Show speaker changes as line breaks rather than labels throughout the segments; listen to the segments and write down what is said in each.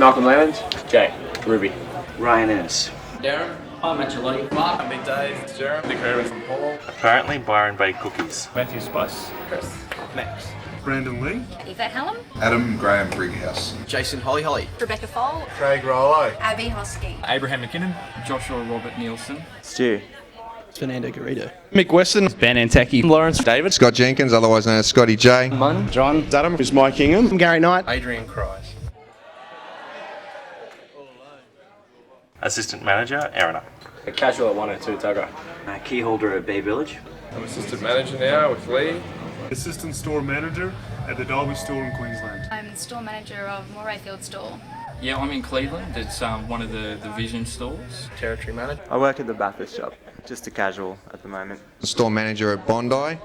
Malcolm Lemons.
Jay.
Ruby.
Ryan Ennis.
Darren. I'm Angelotti. Mark.
I'm Big Dave. Jeremy. Nick Herman from Paul.
Apparently Byron baked cookies.
Matthew Spice.
Chris.
Max.
Brandon Lee.
Yvette Hallam.
Adam Graham Brighouse.
Jason Holly.
Rebecca Fole.
Craig Rollo.
Abby Hosky.
Abraham McKinnon.
Joshua Robert Nielsen.
Stu.
Fernando Garrido.
Mick Weston.
Ben Antecchi.
Lawrence
David.
Scott Jenkins, otherwise known as Scotty J.
Munn.
John. Adam. Is Mike Ingham.
Gary Knight.
Adrian Kryes.
Assistant manager, Erina.
A casual at 102 Tugger.
Key holder at Bay Village.
I'm assistant manager now with Lee.
Assistant store manager at the Dalby store in Queensland.
I'm the store manager of Morayfield store.
Yeah, I'm in Cleveland. It's one of the Vision stores.
Territory manager.
I work at the Bathurst shop, just a casual at the moment.
Store manager at Bondi.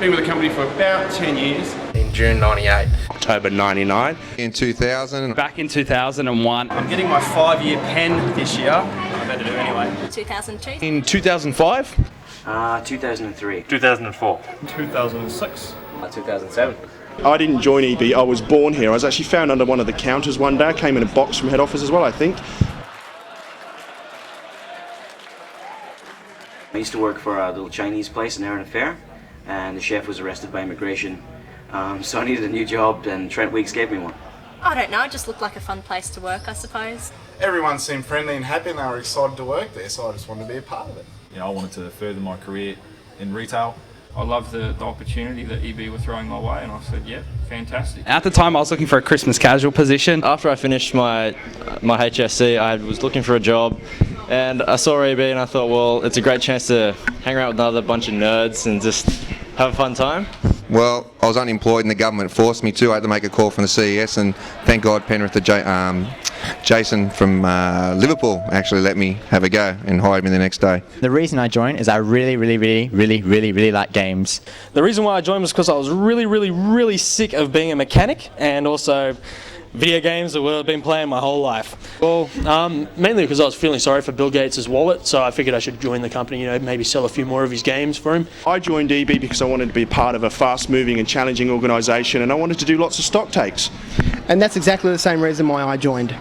Been with the company for about 10 years.
In June 98.
October 99.
In 2000.
Back in 2001.
I'm getting my 5-year pen this year. I better do anyway.
2002.
In 2005.
2003.
2004.
2006.
2007.
I didn't join EB. I was born here. I was actually found under one of the counters one day. I came in a box from head office as well, I think.
I used to work for a little Chinese place in Erina Fair, and the chef was arrested by immigration. So I needed a new job, and Trent Weeks gave me one.
I don't know, it just looked like a fun place to work, I suppose.
Everyone seemed friendly and happy and they were excited to work there, so I just wanted to be a part of it.
You know, I wanted to further my career in retail.
I loved the opportunity that EB were throwing my way, and I said, yep, fantastic.
At the time, I was looking for a Christmas casual position. After I finished my HSC, I was looking for a job, and I saw EB, and I thought, well, it's a great chance to hang around with another bunch of nerds and just have a fun time.
Well, I was unemployed and the government forced me to. I had to make a call from the CES, and thank God Penrith, Jason from Liverpool actually let me have a go and hired me the next day.
The reason I joined is I really like games.
The reason why I joined was because I was really sick of being a mechanic, and also video games that I've been playing my whole life. Well, mainly because I was feeling sorry for Bill Gates' wallet, so I figured I should join the company, maybe sell a few more of his games for him.
I joined EB because I wanted to be part of a fast-moving and challenging organisation, and I wanted to do lots of stock takes.
And that's exactly the same reason why I joined.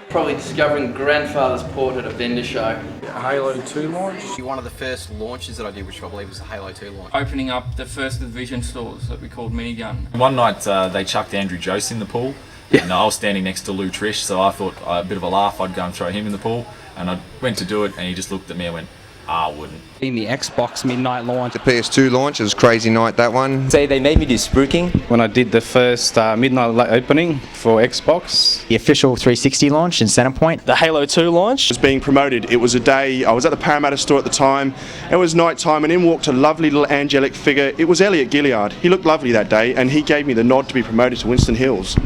Probably discovering grandfather's port at a vendor show.
Halo 2 launch.
One of the first launches that I did, which I believe was the Halo 2 launch.
Opening up the first of the Vision stores that we called Minigun.
One night they chucked Andrew Jose in the pool. And I was standing next to Lou Trish, so I thought a bit of a laugh, I'd go and throw him in the pool. And I went to do it, and he just looked at me and went, I wouldn't.
In the Xbox midnight launch.
The PS2 launch, it was a crazy night, that one.
Say they made me do spruiking.
When I did the first midnight opening for Xbox.
The official 360 launch in Centrepoint.
The Halo 2 launch.
Was being promoted. It was a day, I was at the Parramatta store at the time, it was night time, and in walked a lovely little angelic figure. It was Elliot Gilliard. He looked lovely that day, and he gave me the nod to be promoted to Winston Hills.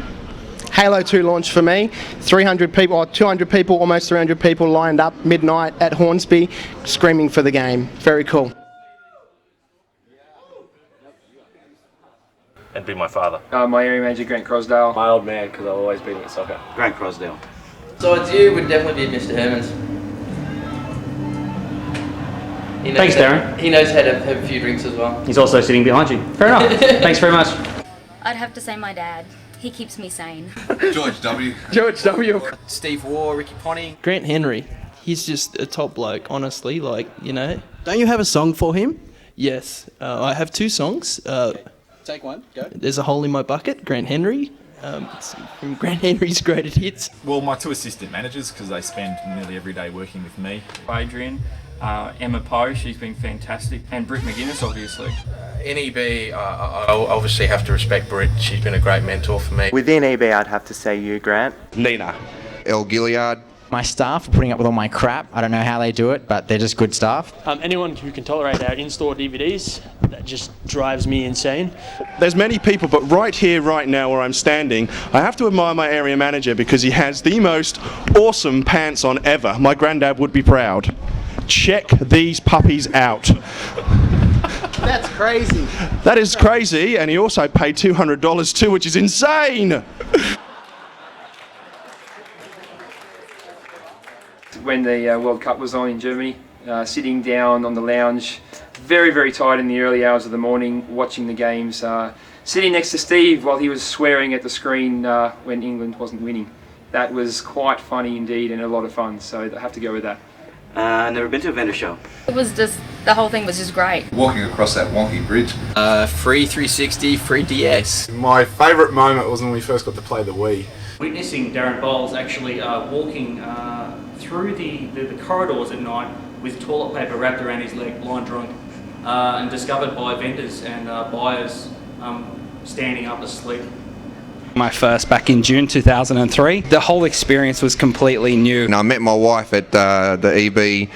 Halo 2 launch for me. 300 people, or 200 people, almost 300 people lined up midnight at Hornsby, screaming for the game. Very cool.
And be my father.
My area manager, Grant Crosdale.
My old man, because I've always been at soccer.
Grant Crosdale.
So it's you would definitely be Mr. Hermans.
Thanks, Darren.
He knows how to have a few drinks as well.
He's also sitting behind you. Fair enough. Thanks very much.
I'd have to say my dad. He keeps me sane.
George W.
George W.
Steve Waugh, Ricky Ponting.
Grant Henry. He's just a top bloke, honestly,
Don't you have a song for him?
Yes, I have 2 songs.
Take one, go.
There's a Hole in My Bucket, Grant Henry. It's from Grant Henry's Greatest Hits.
Well, my 2 assistant managers, because they spend nearly every day working with me.
Adrian, Emma Poe, she's been fantastic, and Britt McGuinness, obviously.
In EB, I obviously have to respect Britt. She's been a great mentor for me.
Within EB, I'd have to say you, Grant.
Nina.
El Gilliard.
My staff are putting up with all my crap. I don't know how they do it, but they're just good staff.
Anyone who can tolerate our in-store DVDs, that just drives me insane.
There's many people, but right here, right now, where I'm standing, I have to admire my area manager because he has the most awesome pants on ever. My granddad would be proud. Check these puppies out.
That's crazy.
That is crazy, and he also paid $200 too, which is insane.
When the World Cup was on in Germany, sitting down on the lounge
very, very tired in the early hours of the morning watching the games, sitting next to Steve while he was swearing at the screen when England wasn't winning. That was quite funny indeed and a lot of fun, so I have to go with that.
Never been to a vendor show.
It was just, the whole thing was just great.
Walking across that wonky bridge.
Free 360, free DS.
My favourite moment was when we first got to play the Wii.
Witnessing Darren Bowles actually walking through the corridors at night with toilet paper wrapped around his leg, blind drunk, and discovered by vendors and buyers standing up asleep.
My first back in June 2003. The whole experience was completely new.
And I met my wife at the EB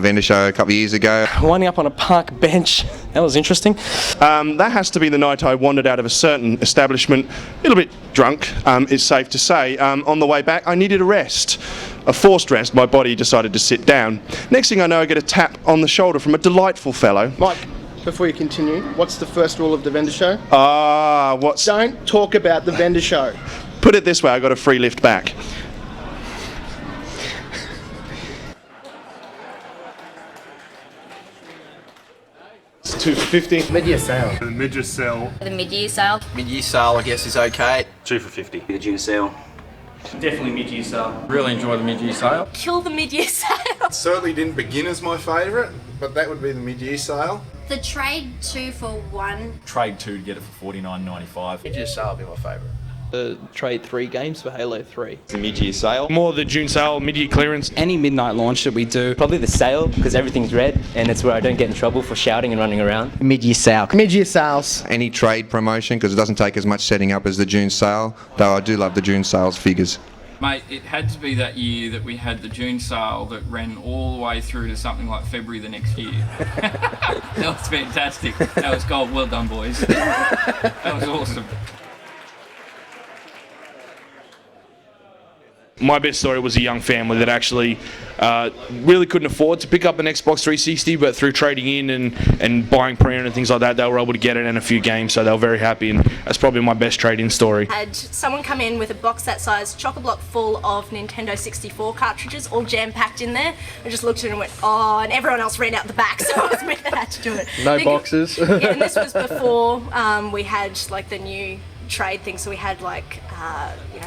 vendor show a couple of years ago.
Winding up on a park bench, that was interesting.
That has to be the night I wandered out of a certain establishment, a little bit drunk, it's safe to say. On the way back, I needed a rest. A forced rest, my body decided to sit down. Next thing I know, I get a tap on the shoulder from a delightful fellow.
Mike, before you continue, what's the first rule of the vendor show?
What's...
Don't talk about the vendor show.
Put it this way, I got a free lift back.
It's $2 for $50.
Mid-year sale. The mid-year sale.
The mid-year sale.
Mid-year sale, I guess, is okay.
$2 for $50.
The June sale.
Definitely mid-year sale.
Really enjoy the mid-year sale.
Kill the mid-year sale.
Certainly didn't begin as my favourite, but that would be the mid-year sale.
The trade 2 for 1.
Trade 2 to get it for $49.95.
Mid-year sale would be my favourite.
The trade 3 games for Halo 3.
The mid-year sale.
More the June sale, mid-year clearance.
Any midnight launch that we do.
Probably the sale, because everything's red, and it's where I don't get in trouble for shouting and running around.
Mid-year sale.
Mid-year sales.
Any trade promotion, because it doesn't take as much setting up as the June sale, though I do love the June sales figures.
Mate, it had to be that year that we had the June sale that ran all the way through to something like February the next year. That was fantastic. That was gold. Well done, boys. That was awesome.
My best story was a young family that actually really couldn't afford to pick up an Xbox 360, but through trading in and buying pre-owned and things like that, they were able to get it in a few games, so they were very happy, and that's probably my best trade-in story.
Had someone come in with a box that size, chock-a-block full of Nintendo 64 cartridges, all jam-packed in there. I just looked at it and went, oh, and everyone else ran out the back, so I was with that had to do it.
No boxes.
Yeah, and this was before we had like the new trade thing, so we had like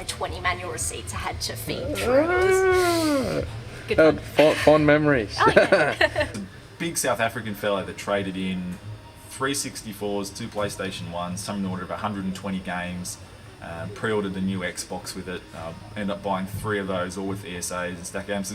20 manual receipts I had to feed through. It was good fun.
Fond memories.
Oh, yeah.
Big South African fellow that traded in 364s, 2 PlayStation 1s, some in the order of 120 games, pre-ordered the new Xbox with it, ended up buying 3 of those, all with ESAs and stack games.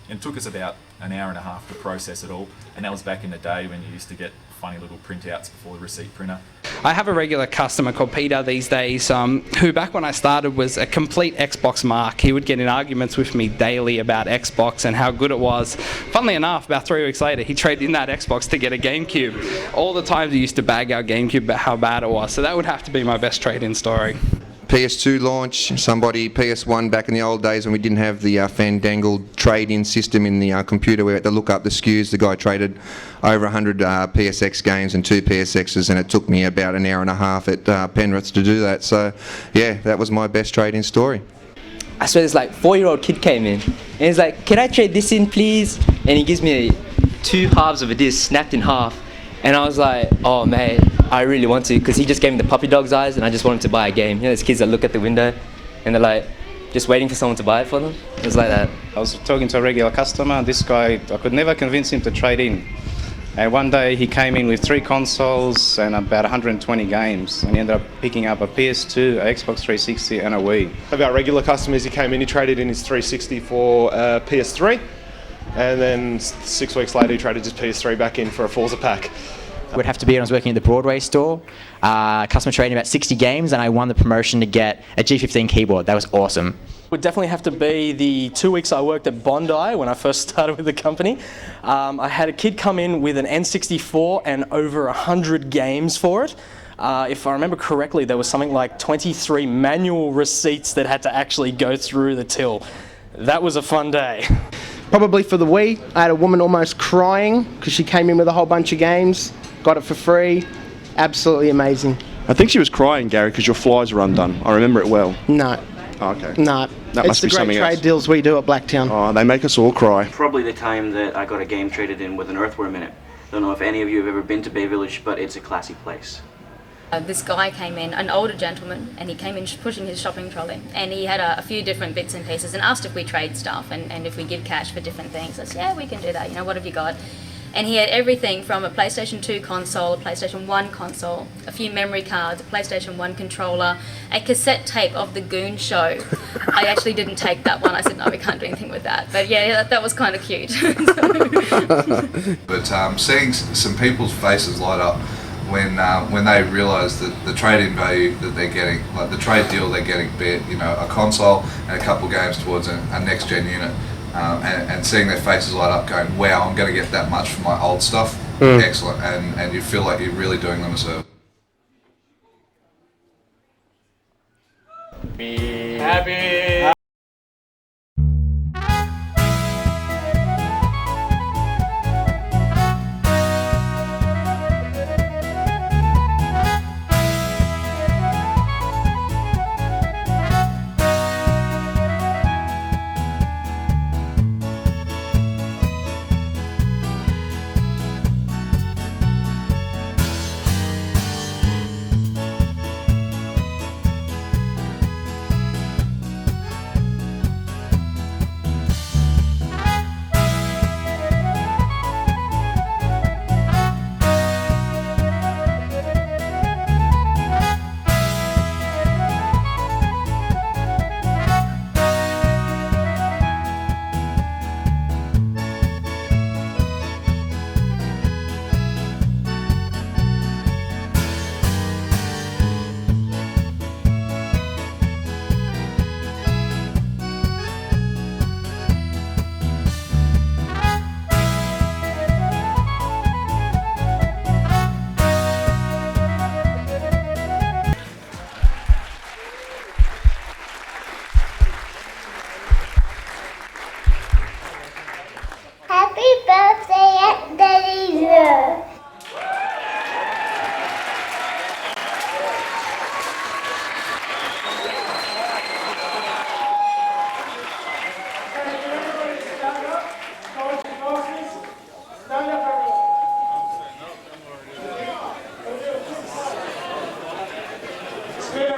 It took us about an hour and a half to process it all, and that was back in the day when you used to get funny little printouts before the receipt printer.
I have a regular customer called Peter these days, who back when I started was a complete Xbox mark. He would get in arguments with me daily about Xbox and how good it was. Funnily enough, about 3 weeks later, he traded in that Xbox to get a GameCube. All the times he used to bag our GameCube about how bad it was, so that would have to be my best trade-in story.
PS2 launch, PS1 back in the old days when we didn't have the fandangled trade-in system in the computer. We had to look up the SKUs. The guy traded over 100 PSX games and 2 PSXs, and it took me about an hour and a half at Penrith to do that. So, yeah, that was my best trade-in story.
I swear this 4-year-old kid came in, and he's like, can I trade this in, please? And he gives me 2 halves of a disc snapped in half. And I was like, oh mate, I really want to, because he just gave me the puppy dog's eyes and I just want him to buy a game. You know, those kids that look at the window and they're like, just waiting for someone to buy it for them. It was like that.
I was talking to a regular customer. This guy, I could never convince him to trade in. And one day he came in with 3 consoles and about 120 games, and he ended up picking up a PS2, a Xbox 360 and a Wii.
Of our regular customers, he came in, he traded in his 360 for PS3, and then 6 weeks later he traded his PS3 back in for a Forza pack.
Would have to be when I was working at the Broadway store. Customer trading about 60 games, and I won the promotion to get a G15 keyboard. That was awesome.
Would definitely have to be the 2 weeks I worked at Bondi when I first started with the company. I had a kid come in with an N64 and over 100 games for it. If I remember correctly, there was something like 23 manual receipts that had to actually go through the till. That was a fun day.
Probably for the Wii, I had a woman almost crying because she came in with a whole bunch of games, got it for free. Absolutely amazing.
I think she was crying, Gary, because your flies were undone. I remember it well.
No.
Oh, okay.
No.
That must be something else.
It's the great trade deals we do at Blacktown.
Oh, they make us all cry.
Probably the time that I got a game traded in with an earthworm in it. Don't know if any of you have ever been to Bay Village, but it's a classy place.
This guy came in, an older gentleman, and he came in pushing his shopping trolley, and he had a few different bits and pieces and asked if we trade stuff and if we give cash for different things. I said, yeah, we can do that, you know, what have you got? And he had everything from a PlayStation 2 console, a PlayStation 1 console, a few memory cards, a PlayStation 1 controller, a cassette tape of the Goon Show. I actually didn't take that one. I said, no, we can't do anything with that. But yeah, that was kind of cute.
But seeing some people's faces light up when they realise that the trade-in value that they're getting, like the trade deal they're getting, be it, you know, a console and a couple of games towards a next-gen unit, and seeing their faces light up going, wow, I'm going to get that much for my old stuff, excellent, and you feel like you're really doing them a service.
Be happy.
Happy birthday, Ebenezer!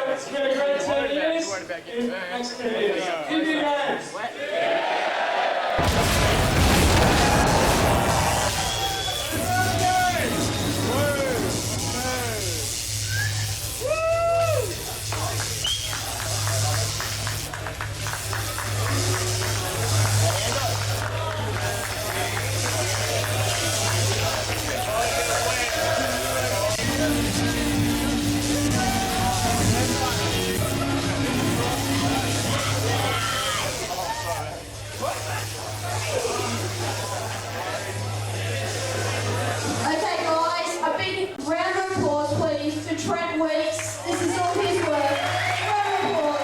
It's been a great 10 years. Give me hands.
Okay guys, a big round of applause please to Trent Weeks. This is all his work. Round of applause.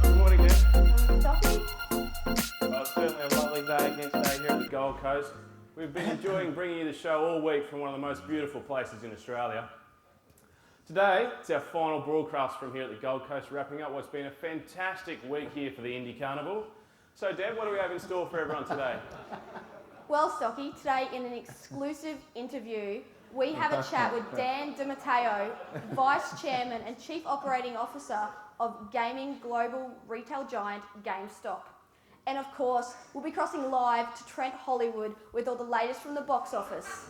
Good morning, Nick. Well, it's certainly a lovely day again today here at the Gold Coast. We've been enjoying bringing you the show all week from one of the most beautiful places in Australia. Today, it's our final broadcast from here at the Gold Coast, wrapping up what's been a fantastic week here for the Indie Carnival. So, Deb, what do we have in store for everyone today?
Well, Stocky, today in an exclusive interview, we have a chat with Dan DiMatteo, Vice Chairman and Chief Operating Officer of gaming global retail giant GameStop. And of course, we'll be crossing live to Trent, Hollywood with all the latest from the box office.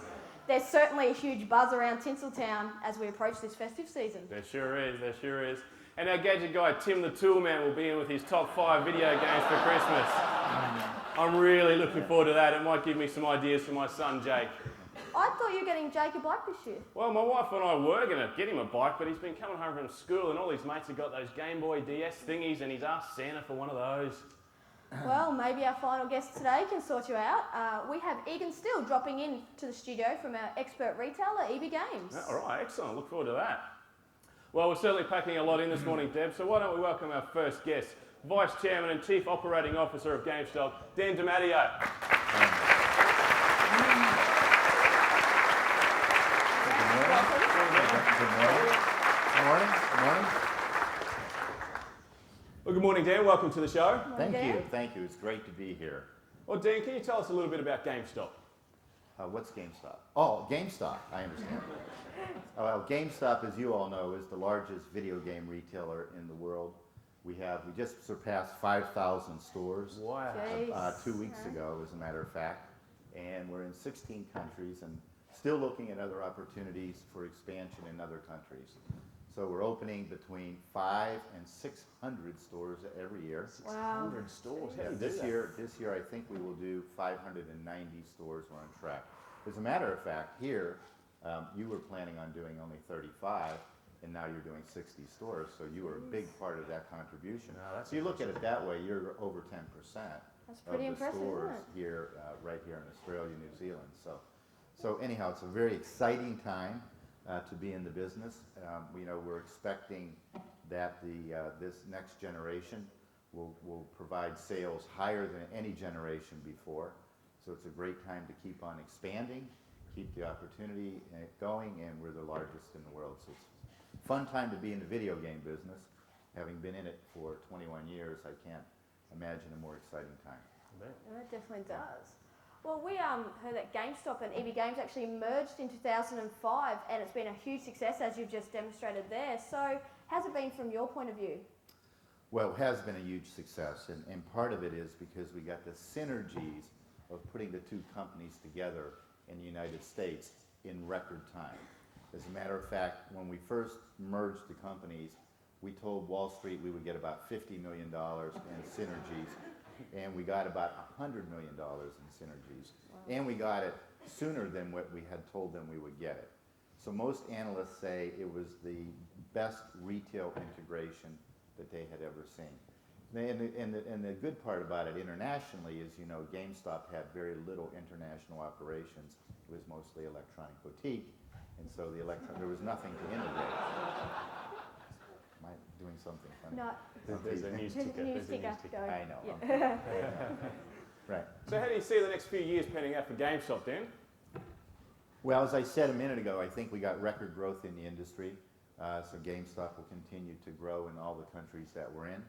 There's certainly a huge buzz around Tinseltown as we approach this festive season.
There sure is, there sure is. And our gadget guy, Tim the Toolman, will be in with his top 5 video games for Christmas. I'm really looking forward to that. It might give me some ideas for my son, Jake.
I thought you were getting Jake a bike this year.
Well, my wife and I were going to get him a bike, but he's been coming home from school and all his mates have got those Game Boy DS thingies and he's asked Santa for one of those.
Well, maybe our final guest today can sort you out. We have Egan Steele dropping in to the studio from our expert retailer, EB Games.
All right, excellent. Look forward to that. Well, we're certainly packing a lot in this morning, Deb, so why don't we welcome our first guest, Vice Chairman and Chief Operating Officer of GameStop, Dan DiMatteo.
Good morning.
Well, good morning, Dan. Welcome to the show.
Thank you. It's great to be here.
Well, Dan, can you tell us a little bit about GameStop?
What's GameStop? Oh, GameStop. I understand. Well, GameStop, as you all know, is the largest video game retailer in the world. We just surpassed 5,000 stores.
Wow.
2 weeks ago, as a matter of fact, and we're in 16 countries and still looking at other opportunities for expansion in other countries. So we're opening between 500 and 600 stores every year.
600 stores. How do you do
This year, I think we will do 590 stores. We're on track. As a matter of fact, here you were planning on doing only 35, and now you're doing 60 stores. So you were a big part of that contribution. So you look at it that way, you're over 10%
That's
of
pretty
the
impressive,
stores
isn't it?
here, right here in Australia, New Zealand. So anyhow, it's a very exciting time to be in the business. We're expecting that this next generation will provide sales higher than any generation before. So it's a great time to keep on expanding, keep the opportunity going, and we're the largest in the world. So it's a fun time to be in the video game business. Having been in it for 21 years, I can't imagine a more exciting time.
It definitely does. Well, we heard that GameStop and EB Games actually merged in 2005, and it's been a huge success, as you've just demonstrated there. So how's it been from your point of view?
Well, it has been a huge success, and part of it is because we got the synergies of putting the two companies together in the United States in record time. As a matter of fact, when we first merged the companies, we told Wall Street we would get about $50 million in synergies, and we got about $100 million in synergies. And we got it sooner than what we had told them we would get it. So most analysts say it was the best retail integration that they had ever seen. And the good part about it internationally is, GameStop had very little international operations. It was mostly electronic boutique, and so there was nothing to integrate. Am I doing something funny?
No.
There's a news ticker.
Go.
I know.
Yeah.
Right.
So how do you see the next few years panning out for GameStop, Dan?
Well, as I said a minute ago, I think we got record growth in the industry. So GameStop will continue to grow in all the countries that we're in.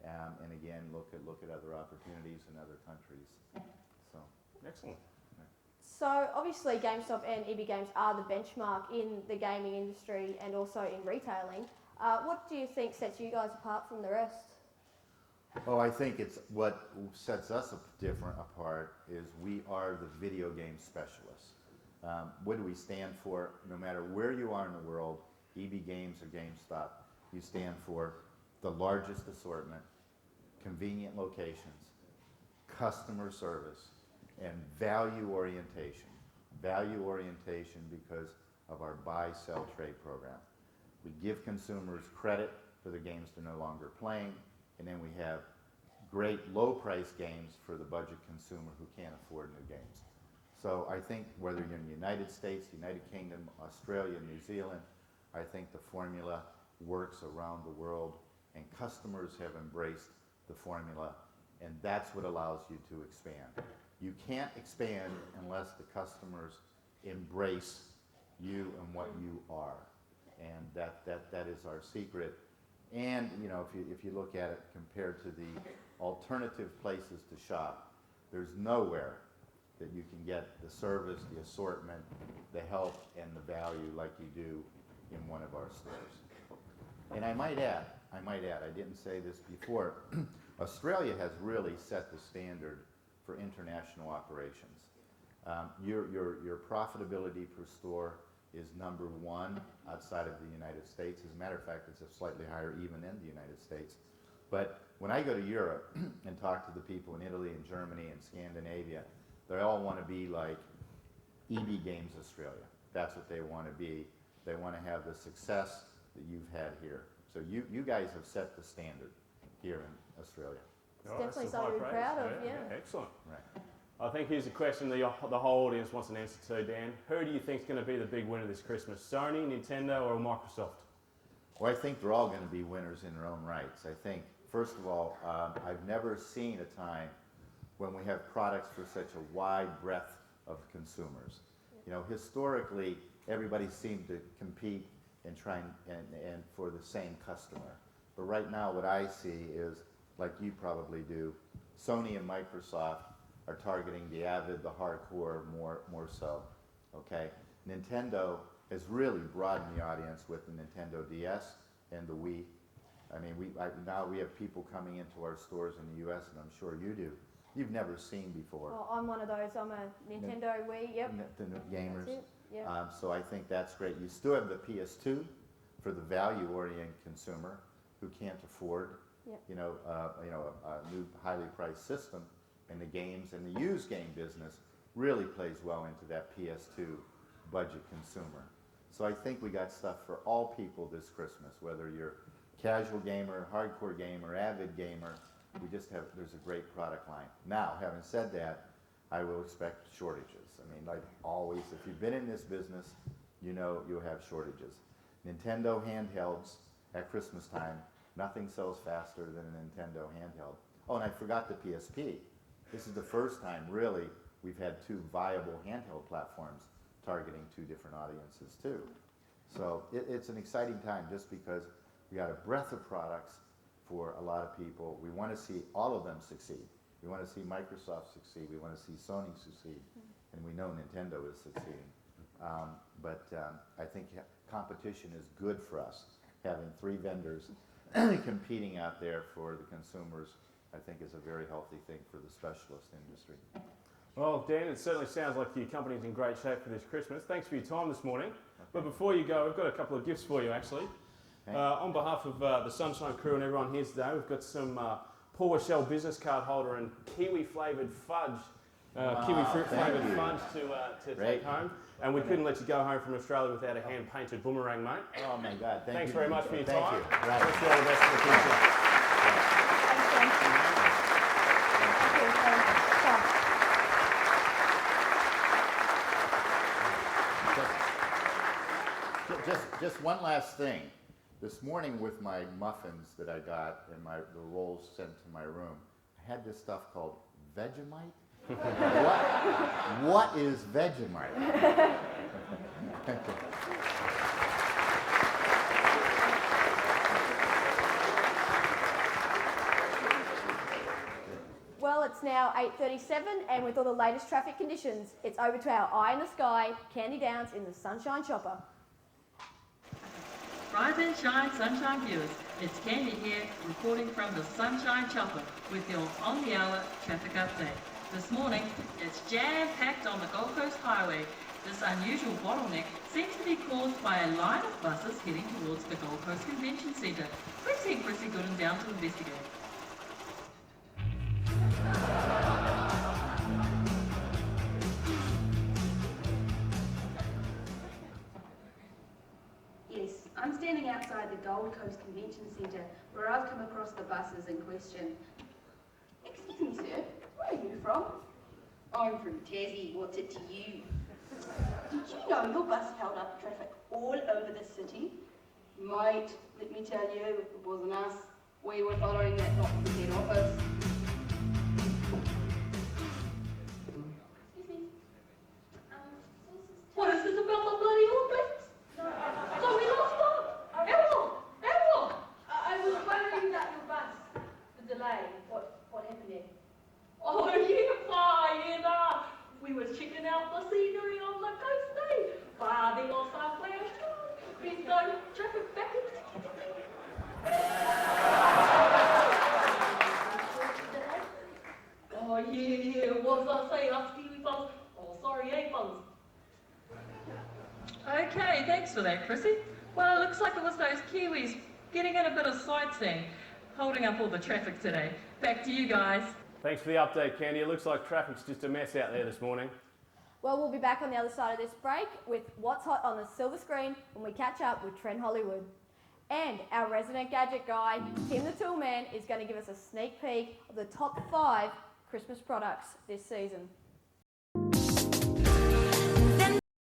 And again, look at other opportunities in other countries. So
excellent.
So obviously GameStop and EB Games are the benchmark in the gaming industry and also in retailing. What do you think sets you guys apart from the rest?
Oh, I think it's what sets us apart is we are the video game specialists. What do we stand for? No matter where you are in the world, EB Games or GameStop, you stand for the largest assortment, convenient locations, customer service, and value orientation. Value orientation because of our buy, sell, trade program. We give consumers credit for the games they're no longer playing, and then we have great low-price games for the budget consumer who can't afford new games. So I think whether you're in the United States, United Kingdom, Australia, New Zealand, I think the formula works around the world, and customers have embraced the formula, and that's what allows you to expand. You can't expand unless the customers embrace you and what you are, and that is our secret. And if you look at it compared to the alternative places to shop, there's nowhere that you can get the service, the assortment, the help, and the value like you do in one of our stores. And I might add, I didn't say this before, Australia has really set the standard for international operations. Your profitability per store is #1 outside of the United States. As a matter of fact, it's slightly higher even in the United States. But when I go to Europe and talk to the people in Italy and Germany and Scandinavia, they all want to be like EB Games Australia. That's what they want to be. They want to have the success that you've had here. So you guys have set the standard here in Australia.
It's definitely something to be proud of, yeah.
Excellent.
Right.
I think here's a question the whole audience wants an answer to, Dan. Who do you think is going to be the big winner this Christmas? Sony, Nintendo, or Microsoft?
Well, I think they're all going to be winners in their own rights. I think, first of all, I've never seen a time when we have products for such a wide breadth of consumers. You know, historically, everybody seemed to compete and try and for the same customer. But right now, what I see is, like you probably do, Sony and Microsoft are targeting the avid, the hardcore more so, okay? Nintendo has really broadened the audience with the Nintendo DS and the Wii. I mean, now we have people coming into our stores in the US, and I'm sure you do, you've never seen before.
Oh, I'm one of those. I'm a Nintendo Wii, yep.
The gamers.
That's it, yeah.
So I think that's great. You still have the PS2 for the value-oriented consumer who can't afford,
Yep.
a new highly priced system. And the games and the used game business really plays well into that PS2 budget consumer. So I think we got stuff for all people this Christmas, whether you're casual gamer, hardcore gamer, avid gamer. There's a great product line. Now, having said that, I will expect shortages. I mean, like always, if you've been in this business, you know you'll have shortages. Nintendo handhelds at Christmas time, nothing sells faster than a Nintendo handheld. Oh, and I forgot the PSP. This is the first time, really, we've had two viable handheld platforms targeting two different audiences, too. So it's an exciting time just because we got a breadth of products for a lot of people. We want to see all of them succeed. We want to see Microsoft succeed. We want to see Sony succeed. And we know Nintendo is succeeding. But I think competition is good for us. Having three vendors competing out there for the consumers, I think is a very healthy thing for the specialist industry.
Well, Dan, it certainly sounds like your company's in great shape for this Christmas. Thanks for your time this morning. Okay. But before you go, we've got a couple of gifts for you, actually. On behalf of the Sunshine crew and everyone here today, we've got some Paul Wachtel business card holder and kiwi flavoured fudge, kiwi fruit flavoured fudge to take home. And we couldn't let you go home from Australia without a hand-painted boomerang, mate.
Oh my God,
Thanks very much for your
Thank
time.
you.
Right. Wish you all the best for the future.
Just one last thing. This morning with my muffins that I got and the rolls sent to my room, I had this stuff called Vegemite. What is Vegemite?
Well, it's now 8:37, and with all the latest traffic conditions, it's over to our eye in the sky, Candy Downs in the Sunshine Chopper.
Rise and shine, Sunshine viewers. It's Candy here, reporting from the Sunshine Chopper with your on-the-hour traffic update. This morning, it's jam-packed on the Gold Coast Highway. This unusual bottleneck seems to be caused by a line of buses heading towards the Gold Coast Convention Centre. Chrissy Gooden down to investigate.
Yes, I'm standing outside the Gold Coast Convention Centre where I've come across the buses in question. Excuse me, sir, where are you from? I'm from Tassie, what's it to you? Did you know your bus held up traffic all over the city? Mate, let me tell you, it wasn't us. We were following that not from the head office. Excuse me. What is this about the bloody Olympics? So we lost one. How long? I was wondering about your bus. The delay. What happened there? Oh yeah, nah. We were checking out the scenery on the coast, eh? But they lost our plan. There's no traffic back in the city. Oh yeah, what did I say? Us Kiwi fellas. Oh sorry, fellas.
Okay, thanks for that, Chrissy. Well, it looks like it was those Kiwis getting in a bit of sightseeing, holding up all the traffic today. Back to you guys.
Thanks for the update, Candy. It looks like traffic's just a mess out there this morning.
Well, we'll be back on the other side of this break with what's hot on the silver screen when we catch up with Trent Hollywood. And our resident gadget guy, Tim the Toolman, is going to give us a sneak peek of the top 5 Christmas products this season.